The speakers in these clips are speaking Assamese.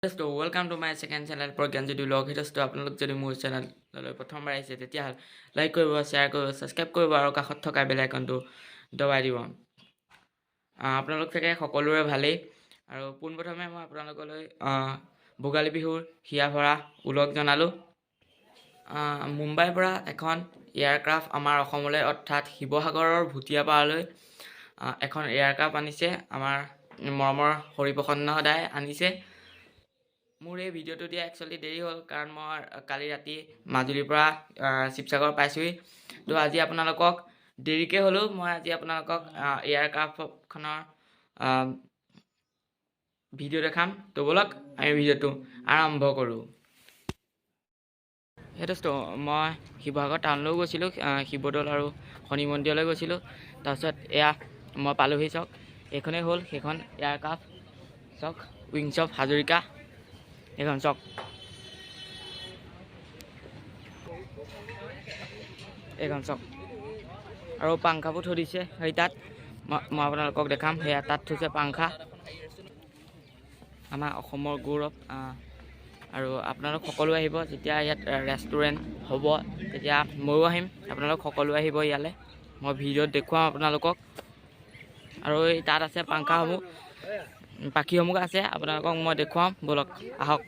So welcome to my second channel Pragyanjali vlog. Hitosto আপোনালোক যদি মোৰ চেনেললৈ প্ৰথমবাৰ আহিছে তেতিয়া লাইক কৰিব, শ্বেয়াৰ কৰিব, সাবস্ক্ৰাইব কৰিব আৰু কাষত থকা বেল আইকনটো দবাই দিব। আপোনালোক চাগে সকলোৰে ভালেই আৰু পোনপ্ৰথমে মই আপোনালোকলৈ ভোগালী বিহুৰ হিয়া ভৰা উলগ জনালোঁ। মুম্বাইৰ পৰা এখন এয়াৰক্ৰাফ্ট আমাৰ অসমলৈ অৰ্থাৎ শিৱসাগৰৰ ভুটিয়াপাৰালৈ এখন এয়াৰক্ৰাফ্ট আনিছে। আমাৰ মৰমৰ হৰিপ্ৰসন্ন দাই আনিছে। মোৰ এই ভিডিঅ'টো দিয়া একচুৱেলি দেৰি হ'ল কাৰণ মই কালি ৰাতি মাজুলীৰ পৰা শিৱসাগৰ পাইছোঁহি। তো আজি আপোনালোকক দেৰিকৈ হ'লেও মই আজি আপোনালোকক এয়াৰক্ৰাফ্টখনৰ ভিডিঅ' দেখাম। তো ব'লক আমি ভিডিঅ'টো আৰম্ভ কৰোঁ। সেইটো মই শিৱসাগৰ টাউনলৈও গৈছিলোঁ, শিৱদৌল আৰু শনি মন্দিৰলৈ গৈছিলোঁ। তাৰপিছত এয়া মই পালোহি। চাওক, এইখনেই হ'ল সেইখন এয়াৰক্ৰাফ্ট। চাওক, উইংছ অফ হাজৰিকা এইখন চাওক। এইখন চাওক আৰু পাংখাবোৰ থৈ দিছে সেই তাত। মই আপোনালোকক দেখাম। সেয়া তাত থৈছে পাংখা, আমাৰ অসমৰ গৌৰৱ। আৰু আপোনালোক সকলো আহিব যেতিয়া ইয়াত ৰেষ্টুৰেণ্ট হ'ব, তেতিয়া ময়ো আহিম। আপোনালোক সকলো আহিব ইয়ালৈ, মই ভিডিঅ'ত দেখুৱাম আপোনালোকক। আৰু এই তাত আছে পাংখাসমূহ, পাখিসমূহ আছে, আপোনালোকক মই দেখুৱাম। ব'লক আহক।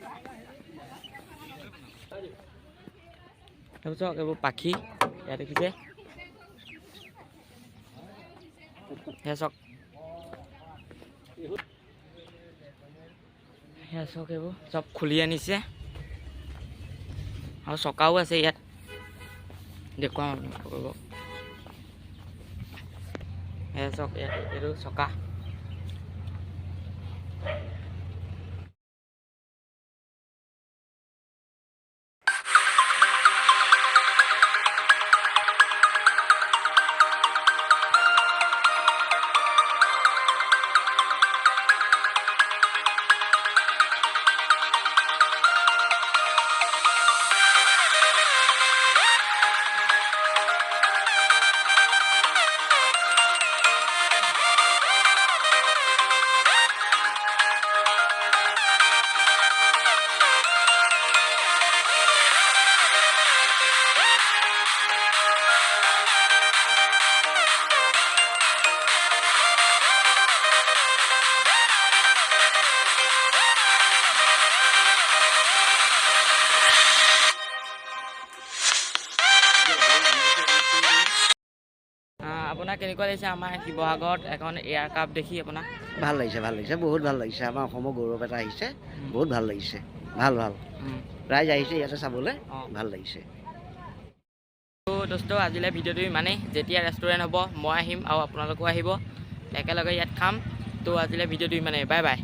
চাওক, এইবোৰ পাখি ইয়াত দেখিছে। সেয়া চাওক, সেয়া চাওক, এইবোৰ চব খুলি আনিছে আৰু চকাও আছে ইয়াত, দেখুৱাম আপোনালোকক। সেয়া চাওক, এইটো চকা। আপোনাৰ কেনেকুৱা লাগিছে আমাৰ শিৱসাগৰত এখন এয়াৰক্ৰাফ্ট দেখি? আপোনাৰ ভাল লাগিছে, ভাল লাগিছে, বহুত ভাল লাগিছে। আমাৰ অসমৰ গৌৰৱ এটা আহিছে, বহুত ভাল লাগিছে। ভাল ভাল ৰাইজ আহিছে ইয়াতে চাবলৈ, ভাল লাগিছে। তো দোস্ত, আজিলৈ ভিডিঅ'টো ইমানেই। যেতিয়া ৰেষ্টুৰেণ্ট হ'ব মই আহিম আৰু আপোনালোকো আহিব, একেলগে ইয়াত খাম। তো আজিলৈ ভিডিঅ'টো ইমানেই। Bye bye.